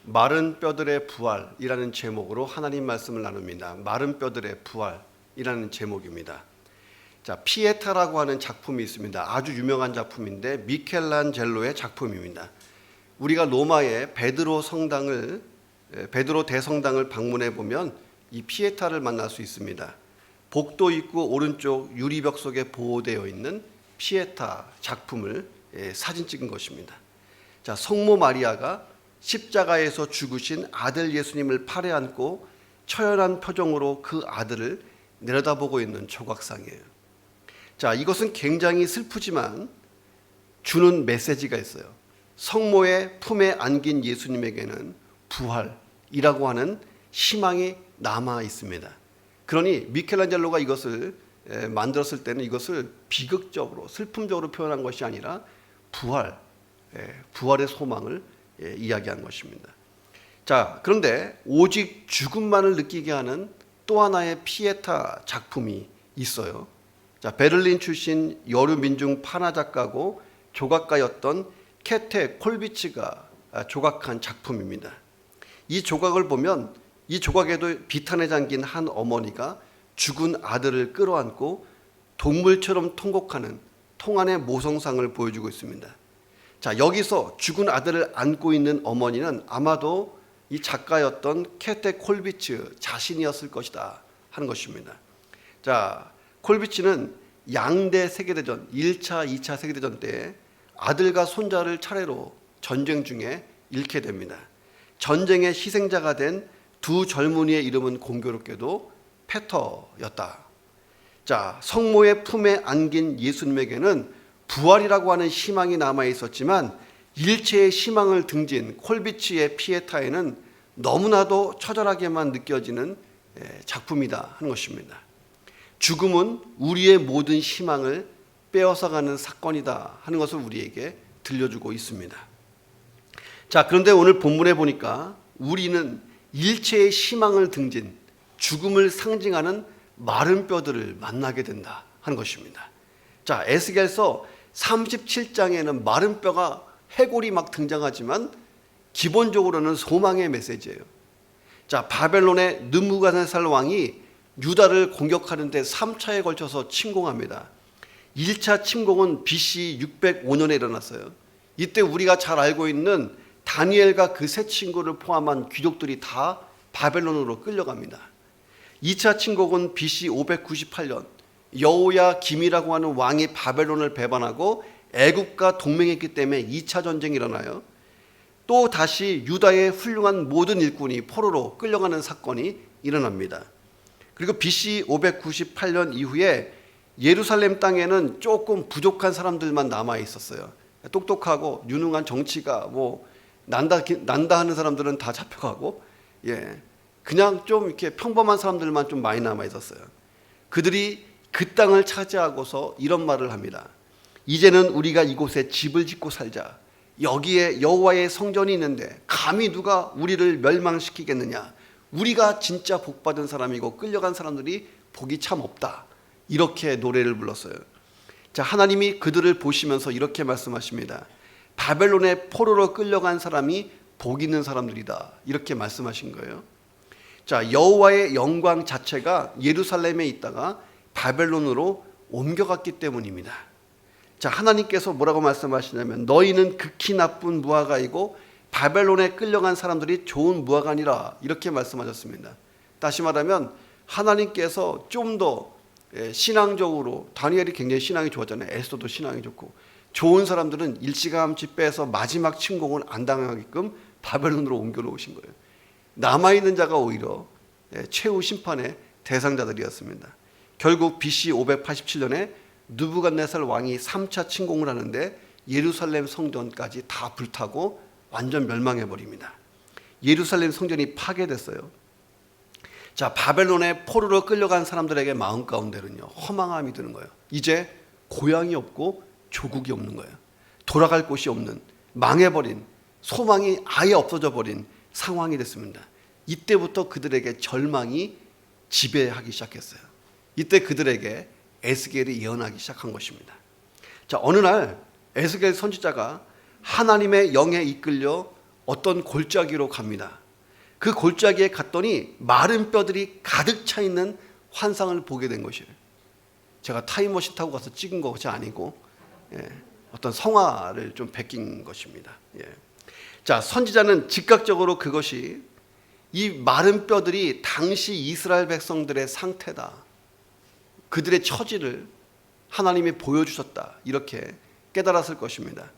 마른 뼈들의 부활이라는 제목으로 하나님 말씀을 나눕니다. 마른 뼈들의 부활이라는 제목입니다. 자, 피에타라고 하는 작품이 있습니다. 아주 유명한 작품인데 미켈란젤로의 작품입니다. 우리가 로마의 베드로 대성당을 방문해 보면 이 피에타를 만날 수 있습니다. 복도 입구 오른쪽 유리벽 속에 보호되어 있는 피에타 작품을 사진 찍은 것입니다. 자, 성모 마리아가 십자가에서 죽으신 아들 예수님을 팔에 안고 처연한 표정으로 그 아들을 내려다보고 있는 조각상이에요. 자, 이것은 굉장히 슬프지만 주는 메시지가 있어요. 성모의 품에 안긴 예수님에게는 부활이라고 하는 희망이 남아 있습니다. 그러니 미켈란젤로가 이것을 만들었을 때는 이것을 비극적으로 슬픔적으로 표현한 것이 아니라 부활의 소망을 이야기한 것입니다. 자, 그런데 오직 죽음만을 느끼게 하는 또 하나의 피에타 작품이 있어요. 자, 베를린 출신 여류 민중 판화 작가고 조각가였던 케테 콜비츠가 조각한 작품입니다. 이 조각을 보면 이 조각에도 비탄에 잠긴 한 어머니가 죽은 아들을 끌어안고 동물처럼 통곡하는 통안의 모성상을 보여주고 있습니다. 자, 여기서 죽은 아들을 안고 있는 어머니는 아마도 이 작가였던 케테 콜비츠 자신이었을 것이다 하는 것입니다. 자, 콜비츠는 양대 세계대전 1차, 2차 세계대전 때 아들과 손자를 차례로 전쟁 중에 잃게 됩니다. 전쟁의 희생자가 된 두 젊은이의 이름은 공교롭게도 페터였다. 자, 성모의 품에 안긴 예수님에게는 부활이라고 하는 희망이 남아 있었지만 일체의 희망을 등진 콜비츠의 피에타에는 너무나도 처절하게만 느껴지는 작품이다 하는 것입니다. 죽음은 우리의 모든 희망을 빼앗아가는 사건이다 하는 것을 우리에게 들려주고 있습니다. 자, 그런데 오늘 본문에 보니까 우리는 일체의 희망을 등진 죽음을 상징하는 마른 뼈들을 만나게 된다 하는 것입니다. 자, 에스겔서 37장에는 마른 뼈가 해골이 막 등장하지만 기본적으로는 소망의 메시지예요. 자, 바벨론의 느부갓네살 왕이 유다를 공격하는데 3차에 걸쳐서 침공합니다. 1차 침공은 BC 605년에 일어났어요. 이때 우리가 잘 알고 있는 다니엘과 그 세 친구를 포함한 귀족들이 다 바벨론으로 끌려갑니다. 2차 침공은 BC 598년 여호야김이라고 하는 왕이 바벨론을 배반하고 애국과 동맹했기 때문에 2차 전쟁이 일어나요. 또 다시 유다의 훌륭한 모든 일꾼이 포로로 끌려가는 사건이 일어납니다. 그리고 BC 598년 이후에 예루살렘 땅에는 조금 부족한 사람들만 남아 있었어요. 똑똑하고 유능한 정치가 난다 하는 사람들은 다 잡혀가고, 그냥 좀 이렇게 평범한 사람들만 좀 많이 남아 있었어요. 그들이 그 땅을 차지하고서 이런 말을 합니다. 이제는 우리가 이곳에 집을 짓고 살자. 여기에 여호와의 성전이 있는데 감히 누가 우리를 멸망시키겠느냐. 우리가 진짜 복받은 사람이고 끌려간 사람들이 복이 참 없다. 이렇게 노래를 불렀어요. 자, 하나님이 그들을 보시면서 이렇게 말씀하십니다. 바벨론의 포로로 끌려간 사람이 복 있는 사람들이다. 이렇게 말씀하신 거예요. 자, 여호와의 영광 자체가 예루살렘에 있다가 바벨론으로 옮겨갔기 때문입니다. 자, 하나님께서 뭐라고 말씀하시냐면 너희는 극히 나쁜 무화과이고 바벨론에 끌려간 사람들이 좋은 무화과니라 이렇게 말씀하셨습니다. 다시 말하면 하나님께서 좀 더 신앙적으로, 다니엘이 굉장히 신앙이 좋았잖아요. 에스더도 신앙이 좋고, 좋은 사람들은 일찌감치 빼서 마지막 침공을 안 당하게끔 바벨론으로 옮겨 놓으신 거예요. 남아있는 자가 오히려 최후 심판의 대상자들이었습니다. 결국 BC 587년에 느부갓네살 왕이 3차 침공을 하는데 예루살렘 성전까지 다 불타고 완전 멸망해버립니다. 예루살렘 성전이 파괴됐어요. 자, 바벨론의 포로로 끌려간 사람들에게 마음 가운데는요, 허망함이 드는 거예요. 이제 고향이 없고 조국이 없는 거예요. 돌아갈 곳이 없는, 망해버린, 소망이 아예 없어져 버린 상황이 됐습니다. 이때부터 그들에게 절망이 지배하기 시작했어요. 이때 그들에게 에스겔이 예언하기 시작한 것입니다. 자, 어느 날 에스겔 선지자가 하나님의 영에 이끌려 어떤 골짜기로 갑니다. 그 골짜기에 갔더니 마른 뼈들이 가득 차 있는 환상을 보게 된 것이에요. 제가 타임머신 타고 가서 찍은 것이 아니고 어떤 성화를 좀 베낀 것입니다. 자, 선지자는 즉각적으로 그것이 이 마른 뼈들이 당시 이스라엘 백성들의 상태다, 그들의 처지를 하나님이 보여주셨다, 이렇게 깨달았을 것입니다.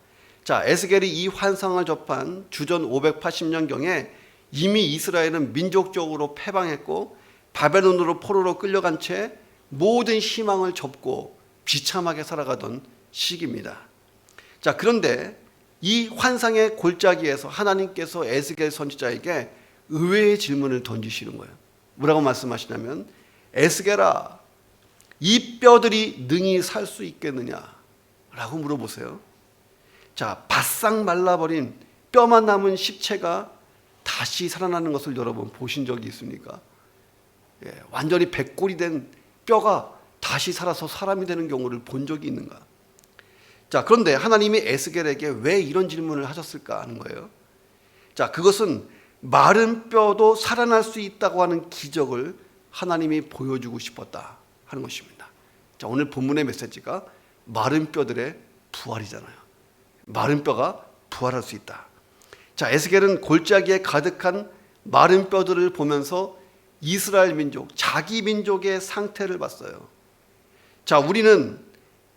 자, 에스겔이 이 환상을 접한 주전 580년경에 이미 이스라엘은 민족적으로 패방했고 바벨론으로 포로로 끌려간 채 모든 희망을 접고 비참하게 살아가던 시기입니다. 자, 그런데 이 환상의 골짜기에서 하나님께서 에스겔 선지자에게 의외의 질문을 던지시는 거예요. 뭐라고 말씀하시냐면, 에스겔아, 이 뼈들이 능히 살 수 있겠느냐? 라고 물어보세요. 자, 바싹 말라버린 뼈만 남은 십체가 다시 살아나는 것을 여러분 보신 적이 있습니까? 완전히 백골이 된 뼈가 다시 살아서 사람이 되는 경우를 본 적이 있는가? 자, 그런데 하나님이 에스겔에게 왜 이런 질문을 하셨을까 하는 거예요. 자, 그것은 마른 뼈도 살아날 수 있다고 하는 기적을 하나님이 보여주고 싶었다 하는 것입니다. 자, 오늘 본문의 메시지가 마른 뼈들의 부활이잖아요. 마른 뼈가 부활할 수 있다. 자, 에스겔은 골짜기에 가득한 마른 뼈들을 보면서 이스라엘 민족, 자기 민족의 상태를 봤어요. 자, 우리는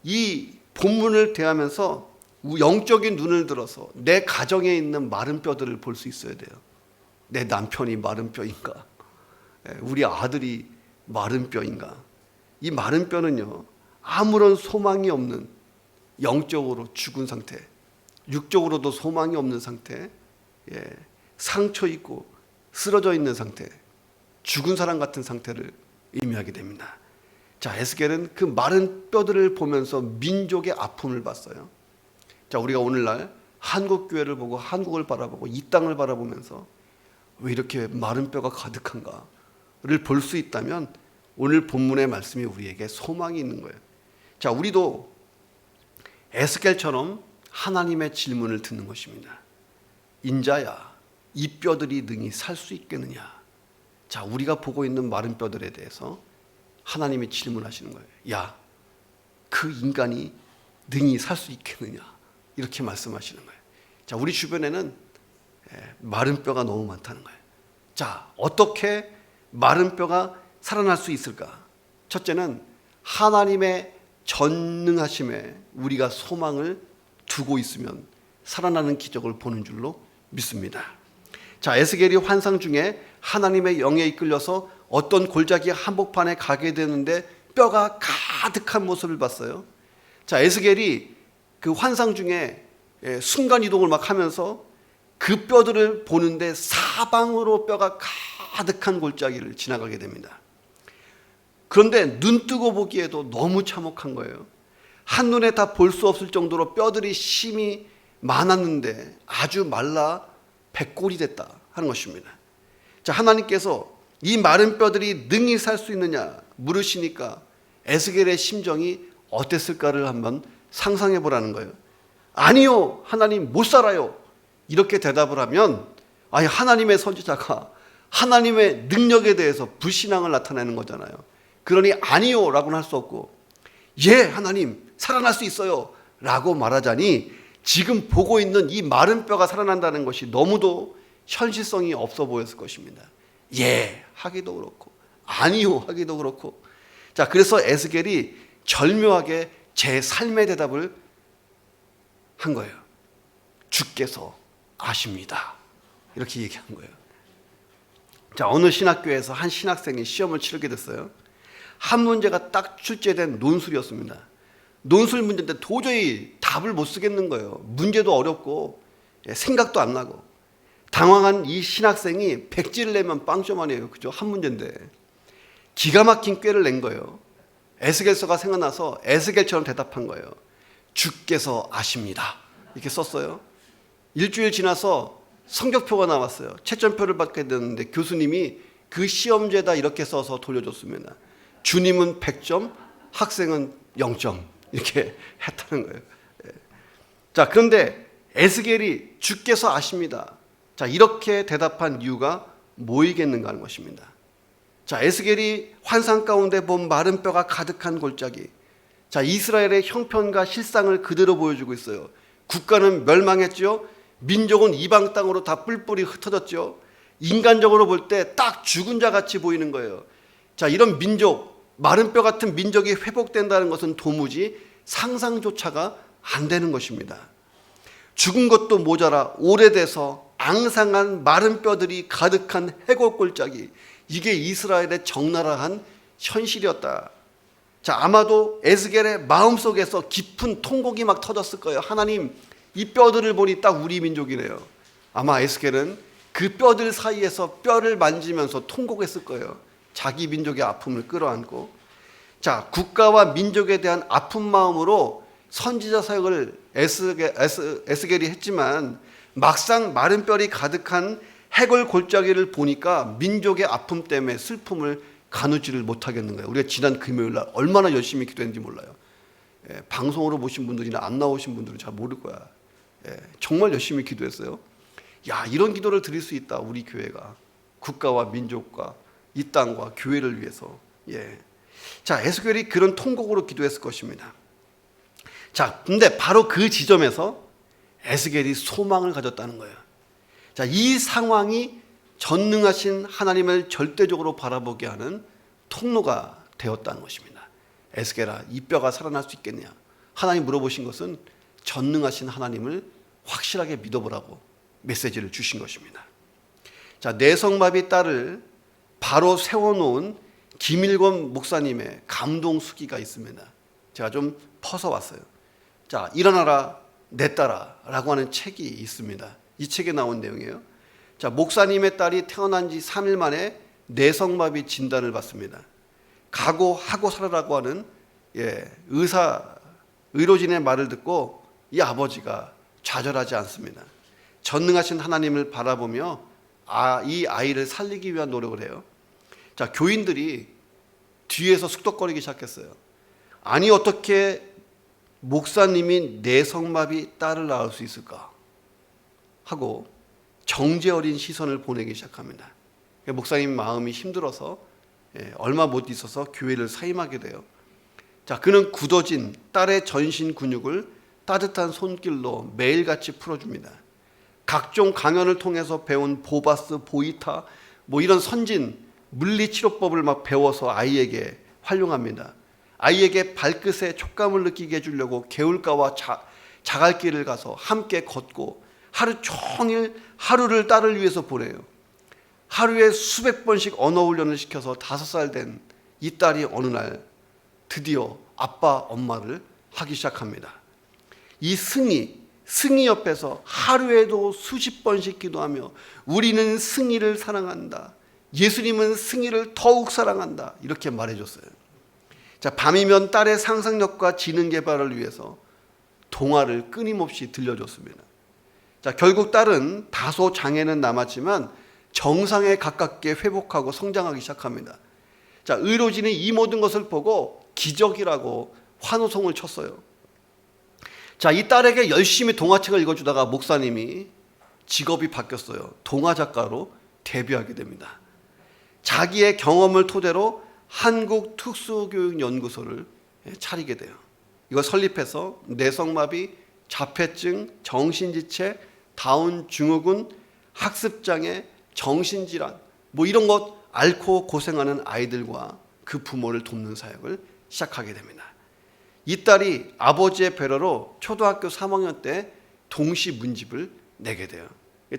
이 본문을 대하면서 영적인 눈을 들어서 내 가정에 있는 마른 뼈들을 볼 수 있어야 돼요. 내 남편이 마른 뼈인가? 우리 아들이 마른 뼈인가? 이 마른 뼈는요, 아무런 소망이 없는 영적으로 죽은 상태, 육적으로도 소망이 없는 상태, 상처 있고 쓰러져 있는 상태, 죽은 사람 같은 상태를 의미하게 됩니다. 자, 에스겔은 그 마른 뼈들을 보면서 민족의 아픔을 봤어요. 자, 우리가 오늘날 한국 교회를 보고 한국을 바라보고 이 땅을 바라보면서 왜 이렇게 마른 뼈가 가득한가를 볼 수 있다면 오늘 본문의 말씀이 우리에게 소망이 있는 거예요. 자, 우리도 에스겔처럼 하나님의 질문을 듣는 것입니다. 인자야, 이 뼈들이 능히 살 수 있겠느냐? 자, 우리가 보고 있는 마른 뼈들에 대해서 하나님이 질문하시는 거예요. 야, 그 인간이 능히 살 수 있겠느냐? 이렇게 말씀하시는 거예요. 자, 우리 주변에는 마른 뼈가 너무 많다는 거예요. 자, 어떻게 마른 뼈가 살아날 수 있을까? 첫째는 하나님의 전능하심에 우리가 소망을 두고 있으면 살아나는 기적을 보는 줄로 믿습니다. 자, 에스겔이 환상 중에 하나님의 영에 이끌려서 어떤 골짜기 한복판에 가게 되는데 뼈가 가득한 모습을 봤어요. 자, 에스겔이 그 환상 중에 순간 이동을 막 하면서 그 뼈들을 보는데 사방으로 뼈가 가득한 골짜기를 지나가게 됩니다. 그런데 눈 뜨고 보기에도 너무 참혹한 거예요. 한눈에 다 볼 수 없을 정도로 뼈들이 심이 많았는데 아주 말라 백골이 됐다 하는 것입니다. 자, 하나님께서 이 마른 뼈들이 능히 살 수 있느냐 물으시니까 에스겔의 심정이 어땠을까를 한번 상상해 보라는 거예요. 아니요, 하나님 못 살아요. 이렇게 대답을 하면 하나님의 선지자가 하나님의 능력에 대해서 불신앙을 나타내는 거잖아요. 그러니 아니요 라고는 할 수 없고, 예, 하나님 살아날 수 있어요 라고 말하자니 지금 보고 있는 이 마른 뼈가 살아난다는 것이 너무도 현실성이 없어 보였을 것입니다. 예 하기도 그렇고 아니요 하기도 그렇고. 자, 그래서 에스겔이 절묘하게 제 삶의 대답을 한 거예요. 주께서 아십니다. 이렇게 얘기한 거예요. 자, 어느 신학교에서 한 신학생이 시험을 치르게 됐어요. 한 문제가 딱 출제된 논술이었습니다. 논술 문제인데 도저히 답을 못 쓰겠는 거예요. 문제도 어렵고 생각도 안 나고. 당황한 이 신학생이 백지를 내면 빵점아니에요. 그죠? 한 문제인데 기가 막힌 꾀를 낸 거예요. 에스겔서가 생각나서 에스겔처럼 대답한 거예요. 주께서 아십니다. 이렇게 썼어요. 일주일 지나서 성적표가 나왔어요. 채점표를 받게 됐는데 교수님이 그 시험지에다 이렇게 써서 돌려줬습니다. 주님은 100점, 학생은 0점 이렇게 했다는 거예요. 자, 그런데 에스겔이 주께서 아십니다. 자, 이렇게 대답한 이유가 뭐이겠는가 하는 것입니다. 자, 에스겔이 환상 가운데 본 마른 뼈가 가득한 골짜기. 자, 이스라엘의 형편과 실상을 그대로 보여주고 있어요. 국가는 멸망했죠. 민족은 이방 땅으로 다 뿔뿔이 흩어졌죠. 인간적으로 볼 때 딱 죽은 자 같이 보이는 거예요. 자, 이런 민족, 마른 뼈 같은 민족이 회복된다는 것은 도무지 상상조차가 안 되는 것입니다. 죽은 것도 모자라 오래돼서 앙상한 마른 뼈들이 가득한 해골 골짜기. 이게 이스라엘의 적나라한 현실이었다. 자, 아마도 에스겔의 마음속에서 깊은 통곡이 막 터졌을 거예요. 하나님, 이 뼈들을 보니 딱 우리 민족이네요. 아마 에스겔은 그 뼈들 사이에서 뼈를 만지면서 통곡했을 거예요. 자기 민족의 아픔을 끌어안고. 자, 국가와 민족에 대한 아픈 마음으로 선지자 사역을 에스겔이 했지만 막상 마른 뼈리 가득한 해골 골짜기를 보니까 민족의 아픔 때문에 슬픔을 가누지를 못하겠는 거예요. 우리가 지난 금요일 날 얼마나 열심히 기도했는지 몰라요. 방송으로 보신 분들이나 안 나오신 분들은 잘 모를 거야. 정말 열심히 기도했어요. 야, 이런 기도를 드릴 수 있다. 우리 교회가 국가와 민족과 이 땅과 교회를 위해서. 자, 에스겔이 그런 통곡으로 기도했을 것입니다. 자, 근데 바로 그 지점에서 에스겔이 소망을 가졌다는 거예요. 자, 이 상황이 전능하신 하나님을 절대적으로 바라보게 하는 통로가 되었다는 것입니다. 에스겔아, 이 뼈가 살아날 수 있겠냐? 하나님 물어보신 것은 전능하신 하나님을 확실하게 믿어보라고 메시지를 주신 것입니다. 자, 내성마비 딸을 바로 세워놓은 김일권 목사님의 감동 수기가 있습니다. 제가 좀 퍼서 왔어요. 자, 일어나라 내 딸아 라고 하는 책이 있습니다. 이 책에 나온 내용이에요. 자, 목사님의 딸이 태어난 지 3일 만에 내성마비 진단을 받습니다. 각오하고 살아라고 하는 의료진의 말을 듣고 이 아버지가 좌절하지 않습니다. 전능하신 하나님을 바라보며 이 아이를 살리기 위한 노력을 해요. 자, 교인들이 뒤에서 숙덕거리기 시작했어요. 아니, 어떻게 목사님이 내성마비 딸을 낳을 수 있을까 하고 정죄 어린 시선을 보내기 시작합니다. 목사님 마음이 힘들어서 얼마 못 있어서 교회를 사임하게 돼요. 자, 그는 굳어진 딸의 전신 근육을 따뜻한 손길로 매일같이 풀어줍니다. 각종 강연을 통해서 배운 보바스, 보이타 이런 선진 물리치료법을 막 배워서 아이에게 활용합니다. 아이에게 발끝의 촉감을 느끼게 해주려고 개울가와 자갈길을 가서 함께 걷고 하루 종일 하루를 딸을 위해서 보내요. 하루에 수백 번씩 언어 훈련을 시켜서 5살 된 이 딸이 어느 날 드디어 아빠 엄마를 하기 시작합니다. 이 승희 옆에서 하루에도 수십 번씩 기도하며 우리는 승희를 사랑한다. 예수님은 승희를 더욱 사랑한다. 이렇게 말해줬어요. 자, 밤이면 딸의 상상력과 지능 개발을 위해서 동화를 끊임없이 들려줬습니다. 자, 결국 딸은 다소 장애는 남았지만 정상에 가깝게 회복하고 성장하기 시작합니다. 자, 의료진이 이 모든 것을 보고 기적이라고 환호성을 쳤어요. 자, 이 딸에게 열심히 동화책을 읽어주다가 목사님이 직업이 바뀌었어요. 동화 작가로 데뷔하게 됩니다. 자기의 경험을 토대로 한국특수교육연구소를 차리게 돼요. 이거 설립해서 내성마비, 자폐증, 정신지체, 다운 증후군, 학습장애, 정신질환 이런 것 앓고 고생하는 아이들과 그 부모를 돕는 사역을 시작하게 됩니다. 이 딸이 아버지의 배려로 초등학교 3학년 때 동시 문집을 내게 돼요.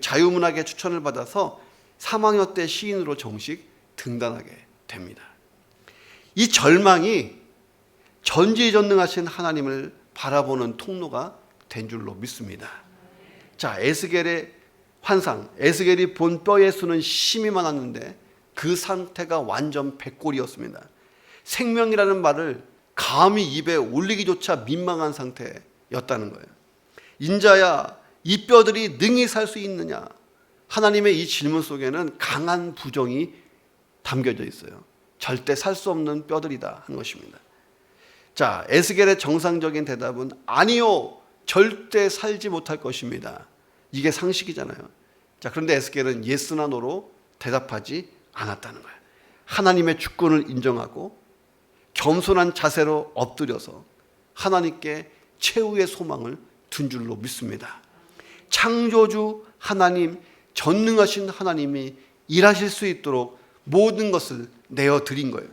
자유문학의 추천을 받아서 3학년 때 시인으로 정식 등단하게 됩니다. 이 절망이 전지전능하신 하나님을 바라보는 통로가 된 줄로 믿습니다. 자, 에스겔의 환상, 에스겔이 본 뼈의 수는 심이 많았는데 그 상태가 완전 백골이었습니다. 생명이라는 말을 감히 입에 올리기조차 민망한 상태였다는 거예요. 인자야, 이 뼈들이 능히 살 수 있느냐? 하나님의 이 질문 속에는 강한 부정이 담겨져 있어요. 절대 살 수 없는 뼈들이다 하는 것입니다. 자, 에스겔의 정상적인 대답은 아니요, 절대 살지 못할 것입니다. 이게 상식이잖아요. 자, 그런데 에스겔은 예스나 노로 대답하지 않았다는 거예요. 하나님의 주권을 인정하고 겸손한 자세로 엎드려서 하나님께 최후의 소망을 둔 줄로 믿습니다. 창조주 하나님, 전능하신 하나님이 일하실 수 있도록 모든 것을 내어드린 거예요.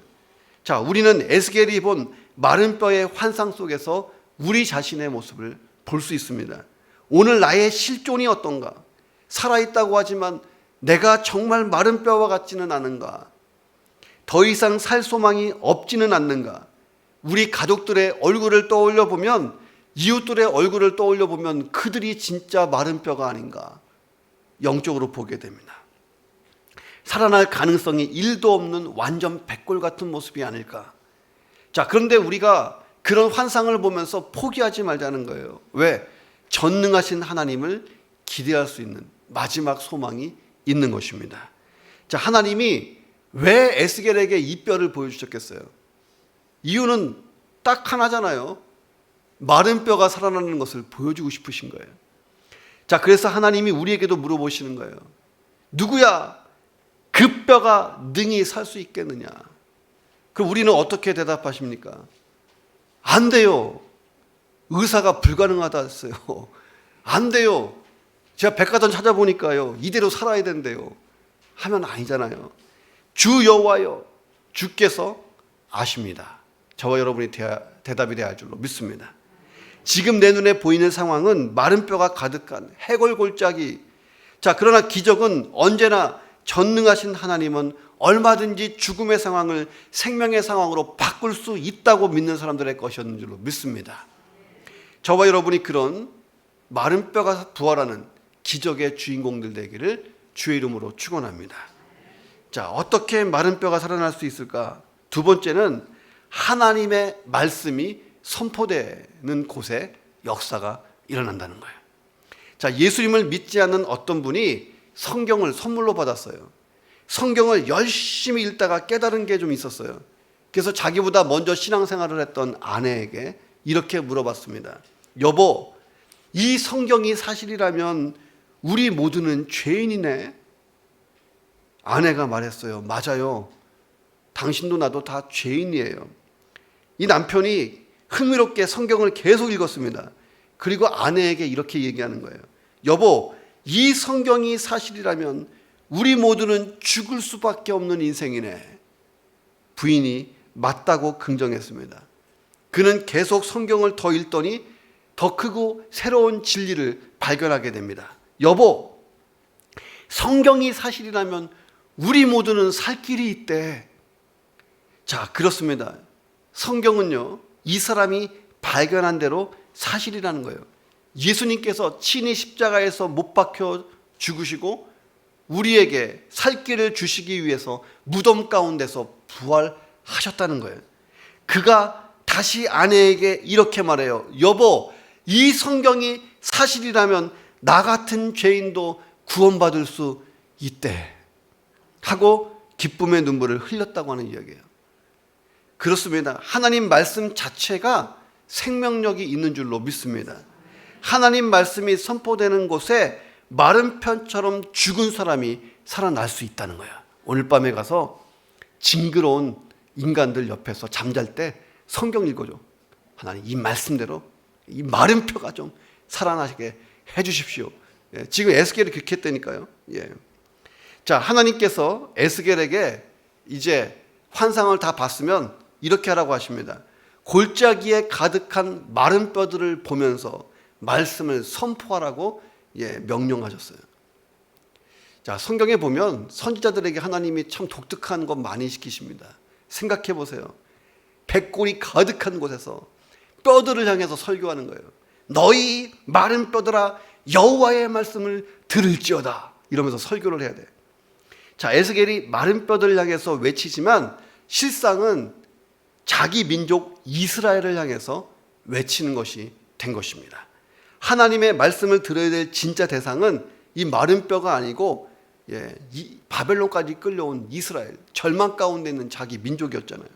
자, 우리는 에스겔이 본 마른 뼈의 환상 속에서 우리 자신의 모습을 볼 수 있습니다. 오늘 나의 실존이 어떤가? 살아있다고 하지만 내가 정말 마른 뼈와 같지는 않은가? 더 이상 살 소망이 없지는 않는가? 우리 가족들의 얼굴을 떠올려 보면, 이웃들의 얼굴을 떠올려 보면 그들이 진짜 마른 뼈가 아닌가? 영적으로 보게 됩니다. 살아날 가능성이 1도 없는 완전 백골 같은 모습이 아닐까? 자, 그런데 우리가 그런 환상을 보면서 포기하지 말자는 거예요. 왜? 전능하신 하나님을 기대할 수 있는 마지막 소망이 있는 것입니다. 자, 하나님이 왜 에스겔에게 이 뼈를 보여주셨겠어요? 이유는 딱 하나잖아요. 마른 뼈가 살아나는 것을 보여주고 싶으신 거예요. 자, 그래서 하나님이 우리에게도 물어보시는 거예요. 누구야? 그 뼈가 능히 살 수 있겠느냐? 그럼 우리는 어떻게 대답하십니까? 안 돼요. 의사가 불가능하다 했어요. 안 돼요. 제가 백화점 찾아보니까요, 이대로 살아야 된대요. 하면 아니잖아요. 주 여호와여, 주께서 아십니다. 저와 여러분이 대답이 돼야 할 줄로 믿습니다. 지금 내 눈에 보이는 상황은 마른 뼈가 가득한 해골골짜기. 자, 그러나 기적은 언제나 전능하신 하나님은 얼마든지 죽음의 상황을 생명의 상황으로 바꿀 수 있다고 믿는 사람들의 것이었는 줄로 믿습니다. 저와 여러분이 그런 마른 뼈가 부활하는 기적의 주인공들 되기를 주의 이름으로 축원합니다. 자, 어떻게 마른 뼈가 살아날 수 있을까? 두 번째는 하나님의 말씀이 선포되는 곳에 역사가 일어난다는 거예요. 자, 예수님을 믿지 않는 어떤 분이 성경을 선물로 받았어요. 성경을 열심히 읽다가 깨달은 게 좀 있었어요. 그래서 자기보다 먼저 신앙생활을 했던 아내에게 이렇게 물어봤습니다. 여보, 이 성경이 사실이라면 우리 모두는 죄인이네. 아내가 말했어요. 맞아요. 당신도 나도 다 죄인이에요. 이 남편이 흥미롭게 성경을 계속 읽었습니다. 그리고 아내에게 이렇게 얘기하는 거예요. 여보, 이 성경이 사실이라면 우리 모두는 죽을 수밖에 없는 인생이네. 부인이 맞다고 긍정했습니다. 그는 계속 성경을 더 읽더니 더 크고 새로운 진리를 발견하게 됩니다. 여보, 성경이 사실이라면 우리 모두는 살 길이 있대. 자, 그렇습니다. 성경은요, 이 사람이 발견한 대로 사실이라는 거예요. 예수님께서 친히 십자가에서 못 박혀 죽으시고 우리에게 살 길을 주시기 위해서 무덤 가운데서 부활하셨다는 거예요. 그가 다시 아내에게 이렇게 말해요. 여보, 이 성경이 사실이라면 나 같은 죄인도 구원받을 수 있대. 하고 기쁨의 눈물을 흘렸다고 하는 이야기예요. 그렇습니다. 하나님 말씀 자체가 생명력이 있는 줄로 믿습니다. 하나님 말씀이 선포되는 곳에 마른 편처럼 죽은 사람이 살아날 수 있다는 거야. 오늘 밤에 가서 징그러운 인간들 옆에서 잠잘 때 성경 읽어줘. 하나님, 이 말씀대로 이 마른 표가 좀 살아나게 해주십시오. 예, 지금 에스겔이 그렇게 했다니까요. 예. 자, 하나님께서 에스겔에게 이제 환상을 다 봤으면 이렇게 하라고 하십니다. 골짜기에 가득한 마른 뼈들을 보면서 말씀을 선포하라고 명령하셨어요. 자, 성경에 보면 선지자들에게 하나님이 참 독특한 것 많이 시키십니다. 생각해 보세요. 백골이 가득한 곳에서 뼈들을 향해서 설교하는 거예요. 너희 마른 뼈들아, 여호와의 말씀을 들을지어다. 이러면서 설교를 해야 돼. 자, 에스겔이 마른 뼈들을 향해서 외치지만 실상은 자기 민족 이스라엘을 향해서 외치는 것이 된 것입니다. 하나님의 말씀을 들어야 될 진짜 대상은 이 마른 뼈가 아니고 이 바벨론까지 끌려온 이스라엘, 절망 가운데 있는 자기 민족이었잖아요.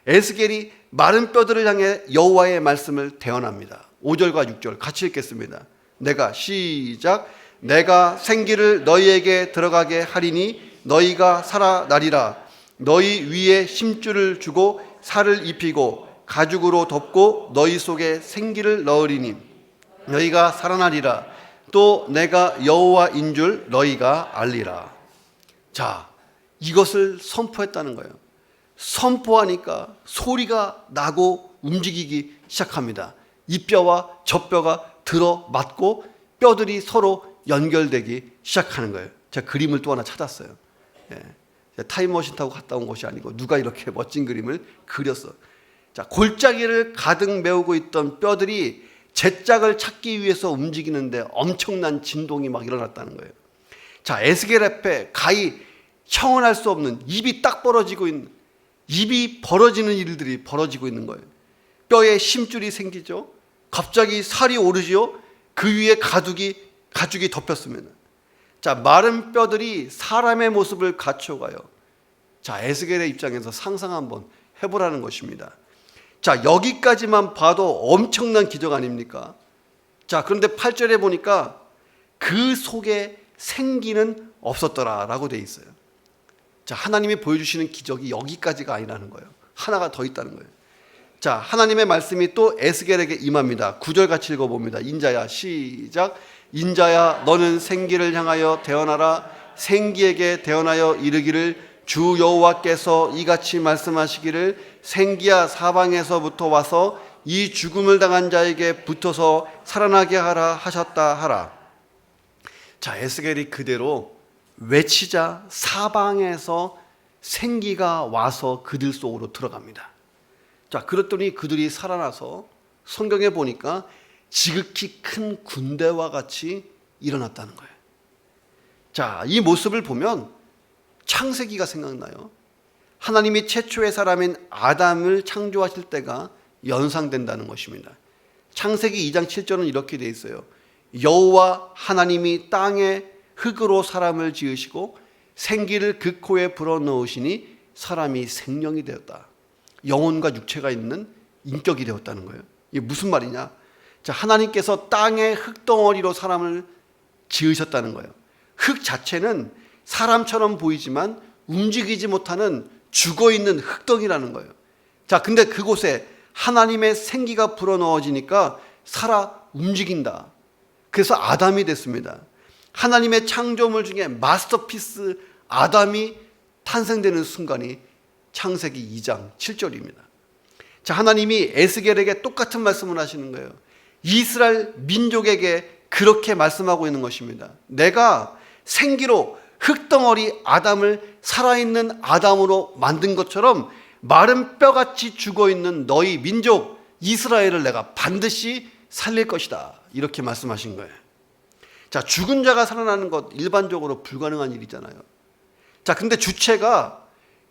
에스겔이 마른 뼈들을 향해 여호와의 말씀을 대언합니다. 5절과 6절 같이 읽겠습니다. 내가 시작. 내가 생기를 너희에게 들어가게 하리니 너희가 살아나리라. 너희 위에 심줄을 주고 살을 입히고 가죽으로 덮고 너희 속에 생기를 넣으리니 너희가 살아나리라. 또 내가 여호와인 줄 너희가 알리라. 자, 이것을 선포했다는 거예요. 선포하니까 소리가 나고 움직이기 시작합니다. 이 뼈와 저 뼈가 들어맞고 뼈들이 서로 연결되기 시작하는 거예요. 제가 그림을 또 하나 찾았어요. 타임머신 타고 갔다 온 것이 아니고 누가 이렇게 멋진 그림을 그렸어. 자, 골짜기를 가득 메우고 있던 뼈들이 제짝을 찾기 위해서 움직이는데 엄청난 진동이 막 일어났다는 거예요. 자, 에스겔 앞에 가히 형언할 수 없는 입이 딱 벌어지고 있는, 입이 벌어지는 일들이 벌어지고 있는 거예요. 뼈에 심줄이 생기죠. 갑자기 살이 오르지요. 그 위에 가죽이 덮였습니다. 자, 마른 뼈들이 사람의 모습을 갖춰가요. 자, 에스겔의 입장에서 상상 한번 해보라는 것입니다. 자, 여기까지만 봐도 엄청난 기적 아닙니까? 자, 그런데 8절에 보니까 그 속에 생기는 없었더라라고 돼 있어요. 자, 하나님이 보여주시는 기적이 여기까지가 아니라는 거예요. 하나가 더 있다는 거예요. 자, 하나님의 말씀이 또 에스겔에게 임합니다. 9절 같이 읽어봅니다. 인자야, 시작. 인자야, 너는 생기를 향하여 대언하라. 생기에게 대언하여 이르기를 주 여호와께서 이같이 말씀하시기를 생기야, 사방에서부터 와서 이 죽음을 당한 자에게 붙어서 살아나게 하라 하셨다 하라. 자, 에스겔이 그대로 외치자 사방에서 생기가 와서 그들 속으로 들어갑니다. 자, 그랬더니 그들이 살아나서 성경에 보니까 지극히 큰 군대와 같이 일어났다는 거예요. 자, 이 모습을 보면 창세기가 생각나요. 하나님이 최초의 사람인 아담을 창조하실 때가 연상된다는 것입니다. 창세기 2장 7절은 이렇게 되어 있어요. 여호와 하나님이 땅에 흙으로 사람을 지으시고 생기를 그 코에 불어넣으시니 사람이 생명이 되었다. 영혼과 육체가 있는 인격이 되었다는 거예요. 이게 무슨 말이냐? 자, 하나님께서 땅의 흙덩어리로 사람을 지으셨다는 거예요. 흙 자체는 사람처럼 보이지만 움직이지 못하는 죽어있는 흙덩이라는 거예요. 자, 근데 그곳에 하나님의 생기가 불어넣어지니까 살아 움직인다. 그래서 아담이 됐습니다. 하나님의 창조물 중에 마스터피스 아담이 탄생되는 순간이 창세기 2장 7절입니다. 자, 하나님이 에스겔에게 똑같은 말씀을 하시는 거예요. 이스라엘 민족에게 그렇게 말씀하고 있는 것입니다. 내가 생기로 흙덩어리 아담을 살아있는 아담으로 만든 것처럼 마른 뼈같이 죽어있는 너희 민족 이스라엘을 내가 반드시 살릴 것이다. 이렇게 말씀하신 거예요. 자, 죽은 자가 살아나는 것 일반적으로 불가능한 일이잖아요. 자, 근데 주체가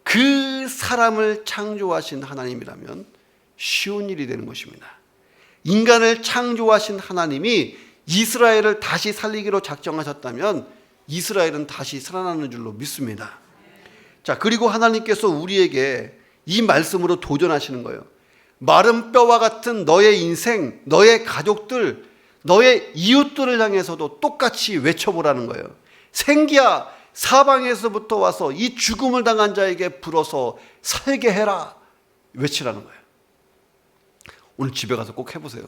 그 사람을 창조하신 하나님이라면 쉬운 일이 되는 것입니다. 인간을 창조하신 하나님이 이스라엘을 다시 살리기로 작정하셨다면 이스라엘은 다시 살아나는 줄로 믿습니다. 자, 그리고 하나님께서 우리에게 이 말씀으로 도전하시는 거예요. 마른 뼈와 같은 너의 인생, 너의 가족들, 너의 이웃들을 향해서도 똑같이 외쳐보라는 거예요. 생기야, 사방에서부터 와서 이 죽음을 당한 자에게 불어서 살게 해라. 외치라는 거예요. 오늘 집에 가서 꼭 해보세요.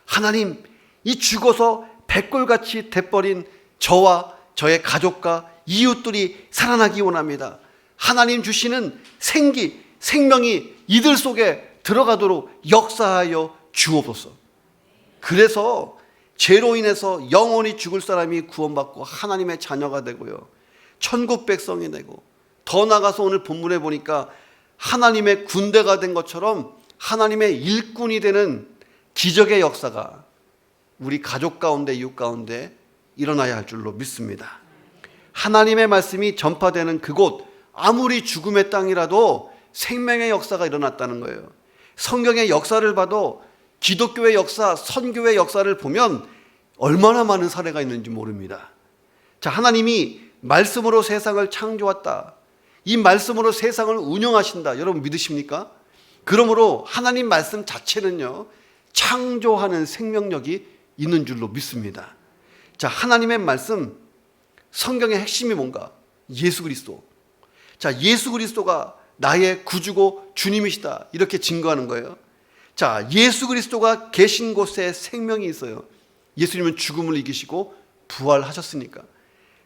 하나님, 이 죽어서 백골같이 돼버린 저와 저의 가족과 이웃들이 살아나기 원합니다. 하나님 주시는 생기, 생명이 이들 속에 들어가도록 역사하여 주옵소서. 그래서 죄로 인해서 영원히 죽을 사람이 구원받고 하나님의 자녀가 되고요, 천국 백성이 되고, 더 나아가서 오늘 본문에 보니까 하나님의 군대가 된 것처럼 하나님의 일꾼이 되는 기적의 역사가 우리 가족 가운데, 이웃 가운데 일어나야 할 줄로 믿습니다. 하나님의 말씀이 전파되는 그곳, 아무리 죽음의 땅이라도 생명의 역사가 일어났다는 거예요. 성경의 역사를 봐도 기독교의 역사, 선교의 역사를 보면 얼마나 많은 사례가 있는지 모릅니다. 자, 하나님이 말씀으로 세상을 창조했다. 이 말씀으로 세상을 운영하신다. 여러분 믿으십니까? 그러므로 하나님 말씀 자체는요, 창조하는 생명력이 있는 줄로 믿습니다. 자, 하나님의 말씀, 성경의 핵심이 뭔가? 예수 그리스도. 자, 예수 그리스도가 나의 구주고 주님이시다, 이렇게 증거하는 거예요. 자, 예수 그리스도가 계신 곳에 생명이 있어요. 예수님은 죽음을 이기시고 부활하셨으니까.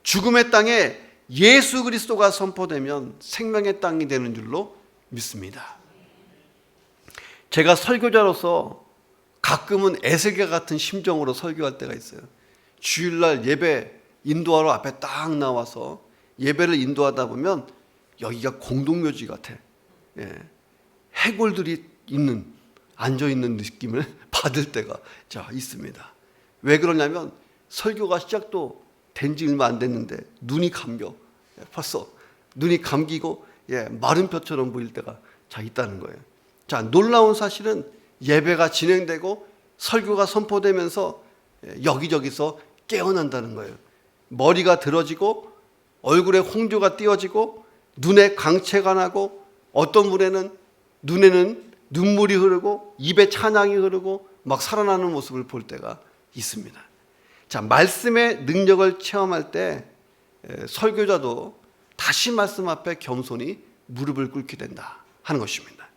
죽음의 땅에 예수 그리스도가 선포되면 생명의 땅이 되는 줄로 믿습니다. 제가 설교자로서 가끔은 애슬개 같은 심정으로 설교할 때가 있어요. 주일날 예배 인도하러 앞에 딱 나와서 예배를 인도하다 보면 여기가 공동묘지 같아. 해골들이 앉아있는 느낌을 받을 때가 있습니다. 왜 그러냐면 설교가 시작도 된 지 얼마 안 됐는데 눈이 감겨. 벌써 눈이 감기고 마른 뼈처럼 보일 때가 있다는 거예요. 자, 놀라운 사실은 예배가 진행되고 설교가 선포되면서 여기저기서 깨어난다는 거예요. 머리가 들어지고 얼굴에 홍조가 띄어지고 눈에 광채가 나고 어떤 분에는 눈에는 눈물이 흐르고 입에 찬양이 흐르고 막 살아나는 모습을 볼 때가 있습니다. 자, 말씀의 능력을 체험할 때 설교자도 다시 말씀 앞에 겸손히 무릎을 꿇게 된다 하는 것입니다.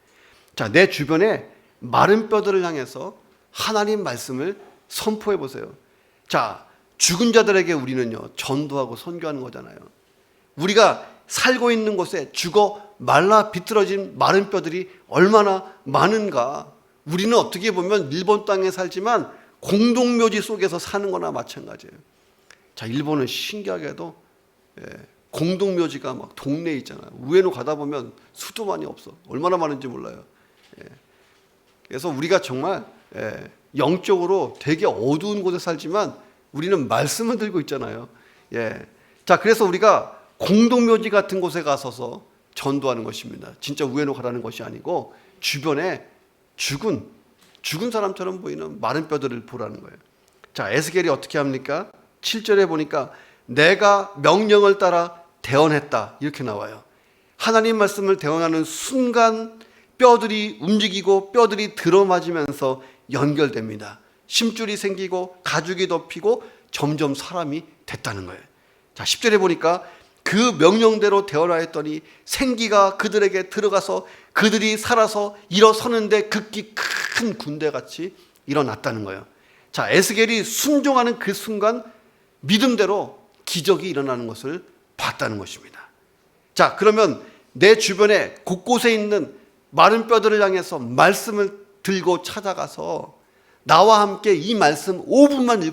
자, 내 주변에 마른 뼈들을 향해서 하나님 말씀을 선포해 보세요. 자, 죽은 자들에게 우리는요 전도하고 선교하는 거잖아요. 우리가 살고 있는 곳에 죽어 말라 비틀어진 마른 뼈들이 얼마나 많은가. 우리는 어떻게 보면 일본 땅에 살지만 공동묘지 속에서 사는 거나 마찬가지예요. 자, 일본은 신기하게도 공동묘지가 막 동네에 있잖아요. 우에노 가다 보면 수도만이 없어. 얼마나 많은지 몰라요. 그래서 우리가 정말 영적으로 되게 어두운 곳에 살지만 우리는 말씀을 들고 있잖아요. 자, 그래서 우리가 공동묘지 같은 곳에 가서서 전도하는 것입니다. 진짜 우에노 가라는 것이 아니고 주변에 죽은 사람처럼 보이는 마른 뼈들을 보라는 거예요. 자, 에스겔이 어떻게 합니까? 7절에 보니까 내가 명령을 따라 대언했다, 이렇게 나와요. 하나님 말씀을 대언하는 순간 뼈들이 움직이고 뼈들이 들어맞으면서 연결됩니다. 심줄이 생기고 가죽이 덮이고 점점 사람이 됐다는 거예요. 자, 10절에 보니까 그 명령대로 대언하였더니 생기가 그들에게 들어가서 그들이 살아서 일어서는데 극히 큰 군대같이 일어났다는 거예요. 자, 에스겔이 순종하는 그 순간 믿음대로 기적이 일어나는 것을 봤다는 것입니다. 자, 그러면 내 주변에 곳곳에 있는 마른 뼈들을 향해서 말씀을 들고 찾아가서 나와 함께 이 말씀 5분만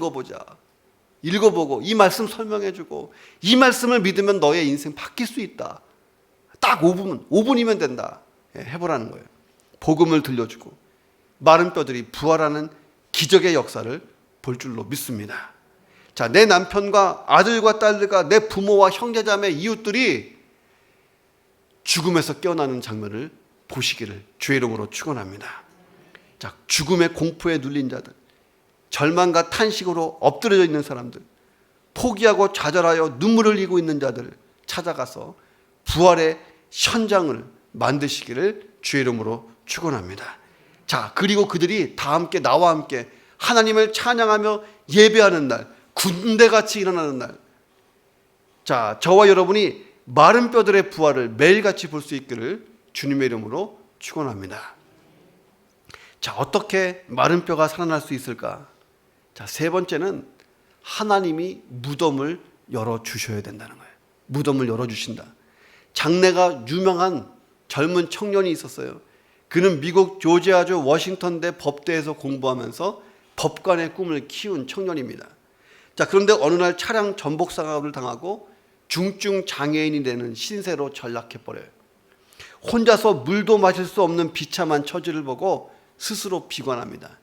읽어보고 이 말씀 설명해주고 이 말씀을 믿으면 너의 인생 바뀔 수 있다. 딱 5분이면 된다. 해보라는 거예요. 복음을 들려주고 마른 뼈들이 부활하는 기적의 역사를 볼 줄로 믿습니다. 자, 내 남편과 아들과 딸들과 내 부모와 형제자매 이웃들이 죽음에서 깨어나는 장면을 보시기를 주의 이름으로 축원합니다. 자, 죽음의 공포에 눌린 자들, 절망과 탄식으로 엎드려져 있는 사람들, 포기하고 좌절하여 눈물을 흘리고 있는 자들을 찾아가서 부활의 현장을 만드시기를 주의 이름으로 축원합니다. 자, 그리고 그들이 다 함께 나와 함께 하나님을 찬양하며 예배하는 날, 군대같이 일어나는 날. 자, 저와 여러분이 마른 뼈들의 부활을 매일같이 볼 수 있기를 주님의 이름으로 축원합니다. 자, 어떻게 마른 뼈가 살아날 수 있을까? 자, 세 번째는 하나님이 무덤을 열어주셔야 된다는 거예요. 무덤을 열어주신다. 장래가 유명한 젊은 청년이 있었어요. 그는 미국 조지아주 워싱턴대 법대에서 공부하면서 법관의 꿈을 키운 청년입니다. 자, 그런데 어느 날 차량 전복 사고를 당하고 중증 장애인이 되는 신세로 전락해버려요. 혼자서 물도 마실 수 없는 비참한 처지를 보고 스스로 비관합니다.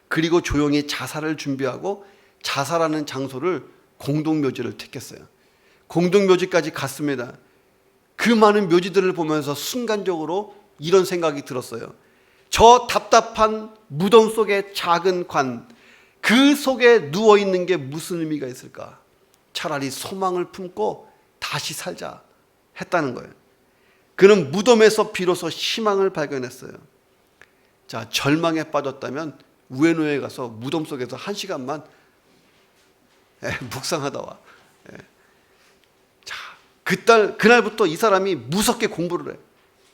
그리고 조용히 자살을 준비하고 자살하는 장소를 공동묘지를 택했어요. 공동묘지까지 갔습니다. 그 많은 묘지들을 보면서 순간적으로 이런 생각이 들었어요. 저 답답한 무덤 속의 작은 관, 그 속에 누워있는 게 무슨 의미가 있을까? 차라리 소망을 품고 다시 살자 했다는 거예요. 그는 무덤에서 비로소 희망을 발견했어요. 자, 절망에 빠졌다면 우에노에 가서 무덤 속에서 1시간만 묵상하다 와. 자, 그날부터 이 사람이 무섭게 공부를 해.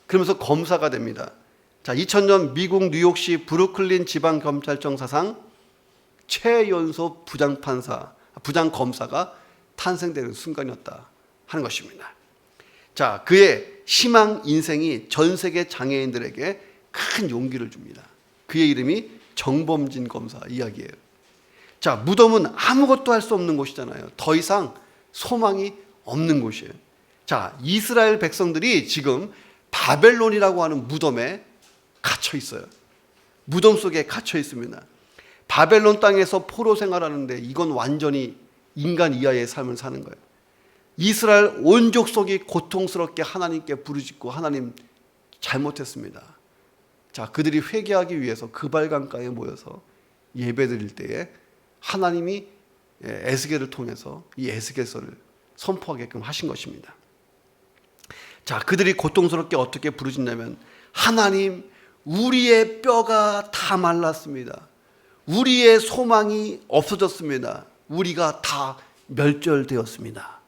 그러면서 검사가 됩니다. 자, 2000년 미국 뉴욕시 브루클린 지방검찰청 사상 최연소 부장검사가 탄생되는 순간이었다 하는 것입니다. 자, 그의 희망 인생이 전 세계 장애인들에게 큰 용기를 줍니다. 그의 이름이 정범진 검사 이야기예요. 자, 무덤은 아무것도 할 수 없는 곳이잖아요. 더 이상 소망이 없는 곳이에요. 자, 이스라엘 백성들이 지금 바벨론이라고 하는 무덤에 갇혀 있어요. 무덤 속에 갇혀 있습니다. 바벨론 땅에서 포로 생활하는데 이건 완전히 인간 이하의 삶을 사는 거예요. 이스라엘 온 족속이 고통스럽게 하나님께 부르짖고 하나님 잘못했습니다. 자, 그들이 회개하기 위해서 그발강가에 모여서 예배드릴 때에 하나님이 에스겔을 통해서 이 에스겔서를 선포하게끔 하신 것입니다. 자, 그들이 고통스럽게 어떻게 부르짖냐면 하나님, 우리의 뼈가 다 말랐습니다. 우리의 소망이 없어졌습니다. 우리가 다 멸절되었습니다.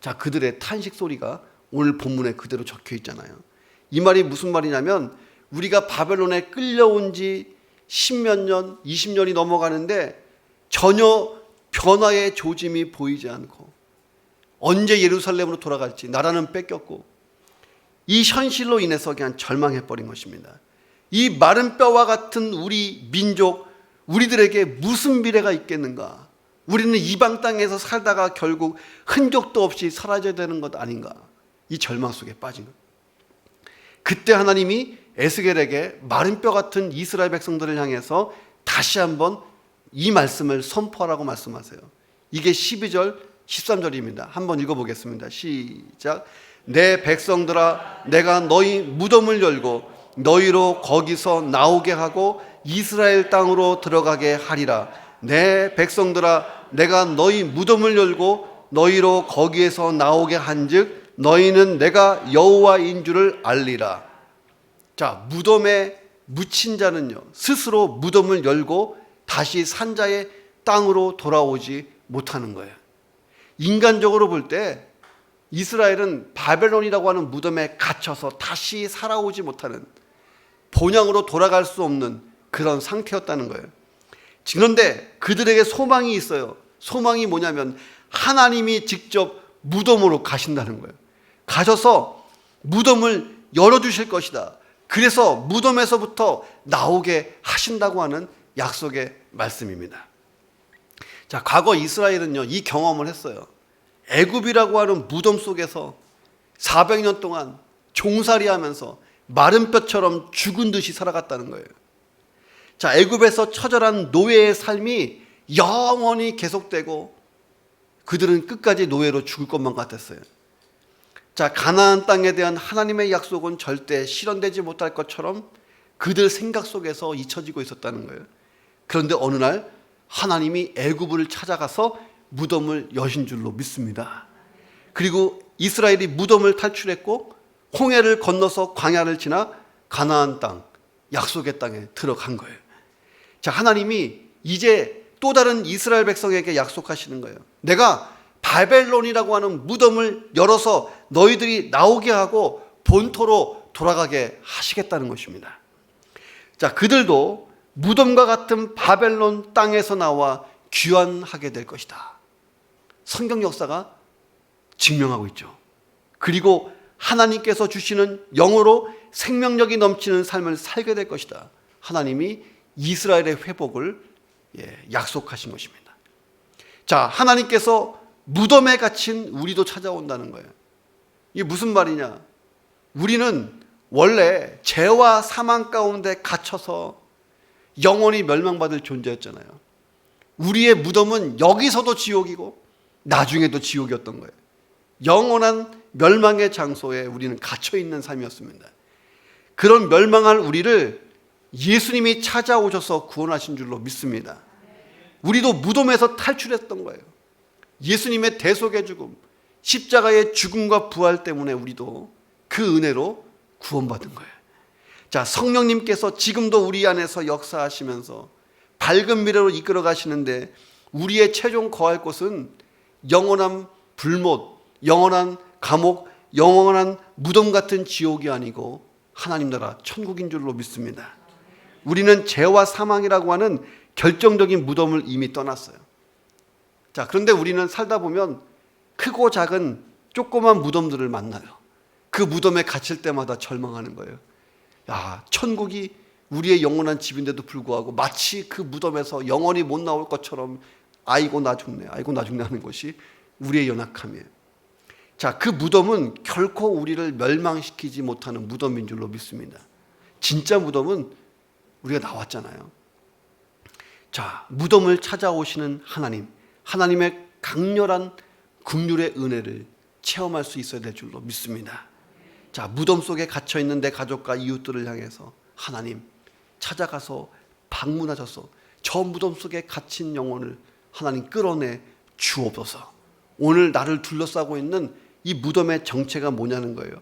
자, 그들의 탄식 소리가 오늘 본문에 그대로 적혀 있잖아요. 이 말이 무슨 말이냐면 우리가 바벨론에 끌려온 지 10몇 년, 20년이 넘어가는데 전혀 변화의 조짐이 보이지 않고 언제 예루살렘으로 돌아갈지 나라는 뺏겼고 이 현실로 인해서 그냥 절망해버린 것입니다. 이 마른 뼈와 같은 우리 민족, 우리들에게 무슨 미래가 있겠는가? 우리는 이방 땅에서 살다가 결국 흔적도 없이 사라져야 되는 것 아닌가? 이 절망 속에 빠진 것. 그때 하나님이 에스겔에게 마른 뼈 같은 이스라엘 백성들을 향해서 다시 한번 이 말씀을 선포하라고 말씀하세요. 이게 12절, 13절입니다. 한번 읽어보겠습니다. 시작. 내 백성들아, 내가 너희 무덤을 열고 너희로 거기서 나오게 하고 이스라엘 땅으로 들어가게 하리라. 내 백성들아, 내가 너희 무덤을 열고 너희로 거기에서 나오게 한즉 너희는 내가 여호와인 줄을 알리라. 자, 무덤에 묻힌 자는요 스스로 무덤을 열고 다시 산자의 땅으로 돌아오지 못하는 거예요. 인간적으로 볼 때 이스라엘은 바벨론이라고 하는 무덤에 갇혀서 다시 살아오지 못하는, 본향으로 돌아갈 수 없는 그런 상태였다는 거예요. 그런데 그들에게 소망이 있어요. 소망이 뭐냐면 하나님이 직접 무덤으로 가신다는 거예요. 가셔서 무덤을 열어주실 것이다. 그래서 무덤에서부터 나오게 하신다고 하는 약속의 말씀입니다. 자, 과거 이스라엘은요 이 경험을 했어요. 애굽이라고 하는 무덤 속에서 400년 동안 종살이하면서 마른 뼈처럼 죽은 듯이 살아갔다는 거예요. 자, 애굽에서 처절한 노예의 삶이 영원히 계속되고 그들은 끝까지 노예로 죽을 것만 같았어요. 자, 가나안 땅에 대한 하나님의 약속은 절대 실현되지 못할 것처럼 그들 생각 속에서 잊혀지고 있었다는 거예요. 그런데 어느 날 하나님이 애굽을 찾아가서 무덤을 여신 줄로 믿습니다. 그리고 이스라엘이 무덤을 탈출했고 홍해를 건너서 광야를 지나 가나안 땅, 약속의 땅에 들어간 거예요. 자, 하나님이 이제 또 다른 이스라엘 백성에게 약속하시는 거예요. 내가 바벨론이라고 하는 무덤을 열어서 너희들이 나오게 하고 본토로 돌아가게 하시겠다는 것입니다. 자, 그들도 무덤과 같은 바벨론 땅에서 나와 귀환하게 될 것이다. 성경 역사가 증명하고 있죠. 그리고 하나님께서 주시는 영으로 생명력이 넘치는 삶을 살게 될 것이다. 하나님이 이스라엘의 회복을 약속하신 것입니다. 자, 하나님께서 무덤에 갇힌 우리도 찾아온다는 거예요. 이게 무슨 말이냐? 우리는 원래 죄와 사망 가운데 갇혀서 영원히 멸망받을 존재였잖아요. 우리의 무덤은 여기서도 지옥이고 나중에도 지옥이었던 거예요. 영원한 멸망의 장소에 우리는 갇혀있는 삶이었습니다. 그런 멸망할 우리를 예수님이 찾아오셔서 구원하신 줄로 믿습니다. 우리도 무덤에서 탈출했던 거예요. 예수님의 대속의 죽음, 십자가의 죽음과 부활 때문에 우리도 그 은혜로 구원받은 거예요. 자, 성령님께서 지금도 우리 안에서 역사하시면서 밝은 미래로 이끌어 가시는데 우리의 최종 거할 곳은 영원한 불못, 영원한 감옥, 영원한 무덤 같은 지옥이 아니고 하나님 나라 천국인 줄로 믿습니다. 우리는 죄와 사망이라고 하는 결정적인 무덤을 이미 떠났어요. 자, 그런데 우리는 살다 보면 크고 작은 조그만 무덤들을 만나요. 그 무덤에 갇힐 때마다 절망하는 거예요. 야, 천국이 우리의 영원한 집인데도 불구하고 마치 그 무덤에서 영원히 못 나올 것처럼 아이고 나 죽네, 아이고 나 죽네 하는 것이 우리의 연약함이에요. 자, 그 무덤은 결코 우리를 멸망시키지 못하는 무덤인 줄로 믿습니다. 진짜 무덤은 우리가 나왔잖아요. 자, 무덤을 찾아오시는 하나님, 하나님의 강렬한 긍휼의 은혜를 체험할 수 있어야 될 줄로 믿습니다. 자, 무덤 속에 갇혀있는 내 가족과 이웃들을 향해서 하나님 찾아가서 방문하셔서 저 무덤 속에 갇힌 영혼을 하나님 끌어내 주옵소서. 오늘 나를 둘러싸고 있는 이 무덤의 정체가 뭐냐는 거예요.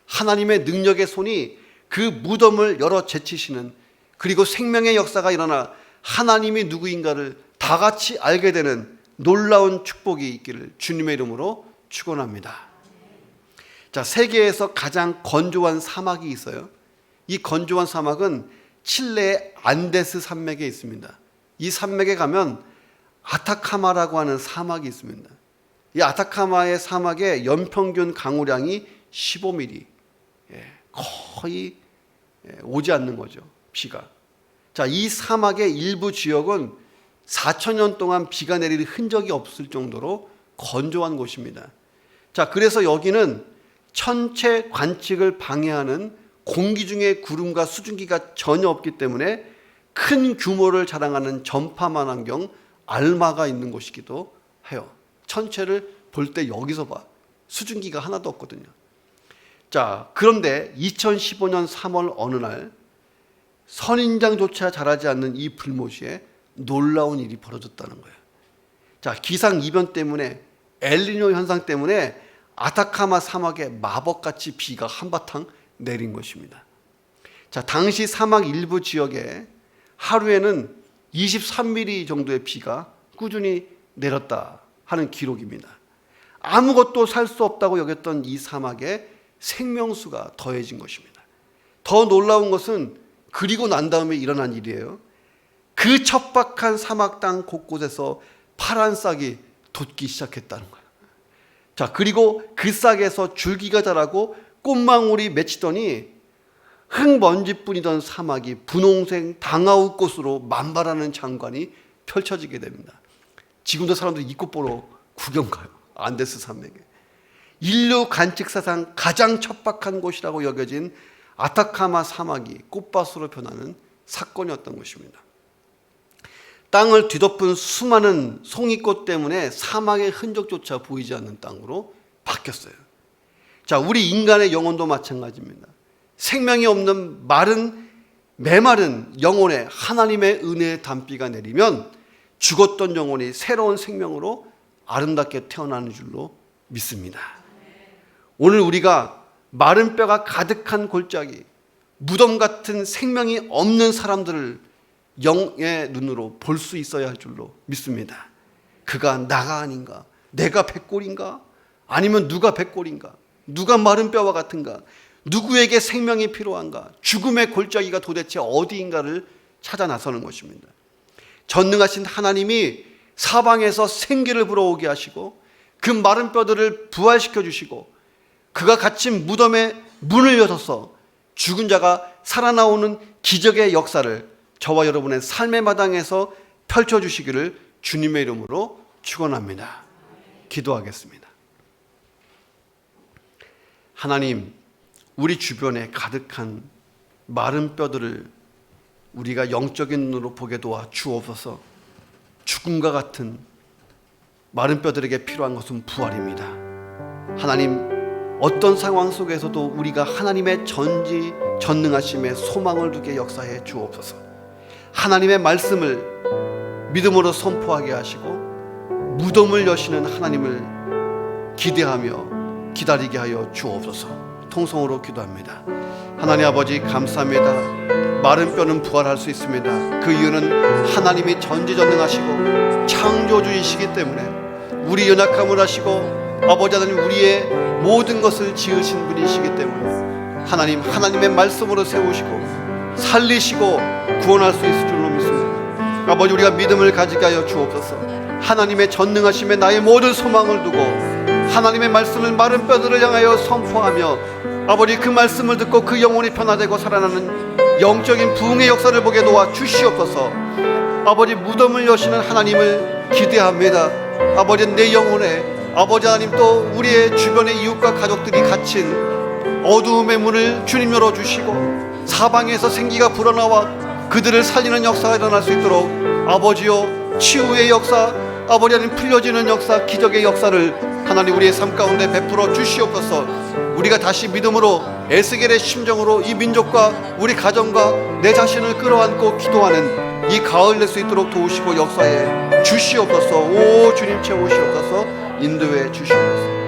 하나님의 능력의 손이 그 무덤을 열어 제치시는, 그리고 생명의 역사가 일어나 하나님이 누구인가를 다 같이 알게 되는 놀라운 축복이 있기를 주님의 이름으로 축원합니다. 자, 세계에서 가장 건조한 사막이 있어요. 이 건조한 사막은 칠레의 안데스 산맥에 있습니다. 이 산맥에 가면 아타카마라고 하는 사막이 있습니다. 이 아타카마의 사막의 연평균 강우량이 15mm, 거의 오지 않는 거죠, 비가. 자, 이 사막의 일부 지역은 4,000년 동안 비가 내릴 흔적이 없을 정도로 건조한 곳입니다. 자, 그래서 여기는 천체 관측을 방해하는 공기 중에 구름과 수증기가 전혀 없기 때문에 큰 규모를 자랑하는 전파만 환경 알마가 있는 곳이기도 해요. 천체를 볼 때 여기서 봐. 수증기가 하나도 없거든요. 자, 그런데 2015년 3월 어느 날 선인장조차 자라지 않는 이 불모시에 놀라운 일이 벌어졌다는 거예요. 자, 기상 이변 때문에, 엘니뇨 현상 때문에 아타카마 사막에 마법같이 비가 한바탕 내린 것입니다. 자, 당시 사막 일부 지역에 하루에는 23mm 정도의 비가 꾸준히 내렸다 하는 기록입니다. 아무것도 살 수 없다고 여겼던 이 사막에 생명수가 더해진 것입니다. 더 놀라운 것은 그리고 난 다음에 일어난 일이에요. 그 척박한 사막 땅 곳곳에서 파란 싹이 돋기 시작했다는 거예요. 자, 그리고 그 싹에서 줄기가 자라고 꽃망울이 맺히더니 흙먼지뿐이던 사막이 분홍색 당아웃꽃으로 만발하는 장관이 펼쳐지게 됩니다. 지금도 사람들이 이 꽃 보러 구경 가요. 안데스 산맥에. 인류 관측사상 가장 척박한 곳이라고 여겨진 아타카마 사막이 꽃밭으로 변하는 사건이었던 것입니다. 땅을 뒤덮은 수많은 송이꽃 때문에 사막의 흔적조차 보이지 않는 땅으로 바뀌었어요. 자, 우리 인간의 영혼도 마찬가지입니다. 생명이 없는 메마른 영혼에 하나님의 은혜의 단비가 내리면 죽었던 영혼이 새로운 생명으로 아름답게 태어나는 줄로 믿습니다. 오늘 우리가 마른 뼈가 가득한 골짜기, 무덤 같은 생명이 없는 사람들을 영의 눈으로 볼 수 있어야 할 줄로 믿습니다. 그가 나가 아닌가? 내가 백골인가? 아니면 누가 백골인가? 누가 마른 뼈와 같은가? 누구에게 생명이 필요한가? 죽음의 골짜기가 도대체 어디인가를 찾아 나서는 것입니다. 전능하신 하나님이 사방에서 생기를 불어오게 하시고 그 마른 뼈들을 부활시켜 주시고 그가 갇힌 무덤의 문을 여셔서 죽은 자가 살아나오는 기적의 역사를 저와 여러분의 삶의 마당에서 펼쳐주시기를 주님의 이름으로 축원합니다. 기도하겠습니다. 하나님, 우리 주변에 가득한 마른 뼈들을 우리가 영적인 눈으로 보게 도와 주옵소서. 죽음과 같은 마른 뼈들에게 필요한 것은 부활입니다. 하나님, 어떤 상황 속에서도 우리가 하나님의 전능하심에 소망을 두게 역사해 주옵소서. 하나님의 말씀을 믿음으로 선포하게 하시고 무덤을 여시는 하나님을 기대하며 기다리게 하여 주옵소서. 통성으로 기도합니다. 하나님 아버지 감사합니다. 마른 뼈는 부활할 수 있습니다. 그 이유는 하나님이 전지전능하시고 창조주이시기 때문에 우리 연약함을 아시고 아버지 하나님 우리의 모든 것을 지으신 분이시기 때문에 하나님의 말씀으로 세우시고 살리시고 구원할 수 있을 줄로 믿습니다. 아버지 우리가 믿음을 가지게 하여 주옵소서. 하나님의 전능하심에 나의 모든 소망을 두고 하나님의 말씀을 마른 뼈들을 향하여 선포하며 아버지 그 말씀을 듣고 그 영혼이 변화되고 살아나는 영적인 부흥의 역사를 보게 도와 주시옵소서. 아버지 무덤을 여시는 하나님을 기대합니다. 아버지 내 영혼에 아버지 하나님 또 우리의 주변의 이웃과 가족들이 갇힌 어두움의 문을 주님 열어주시고 사방에서 생기가 불어나와 그들을 살리는 역사가 일어날 수 있도록 아버지요 치유의 역사 아버지 하나님 풀려지는 역사 기적의 역사를 하나님 우리의 삶 가운데 베풀어 주시옵소서. 우리가 다시 믿음으로 에스겔의 심정으로 이 민족과 우리 가정과 내 자신을 끌어안고 기도하는 이 가을 낼 수 있도록 도우시고 역사에 주시옵소서. 오 주님 채우시옵소서. 인도해 주시옵소서.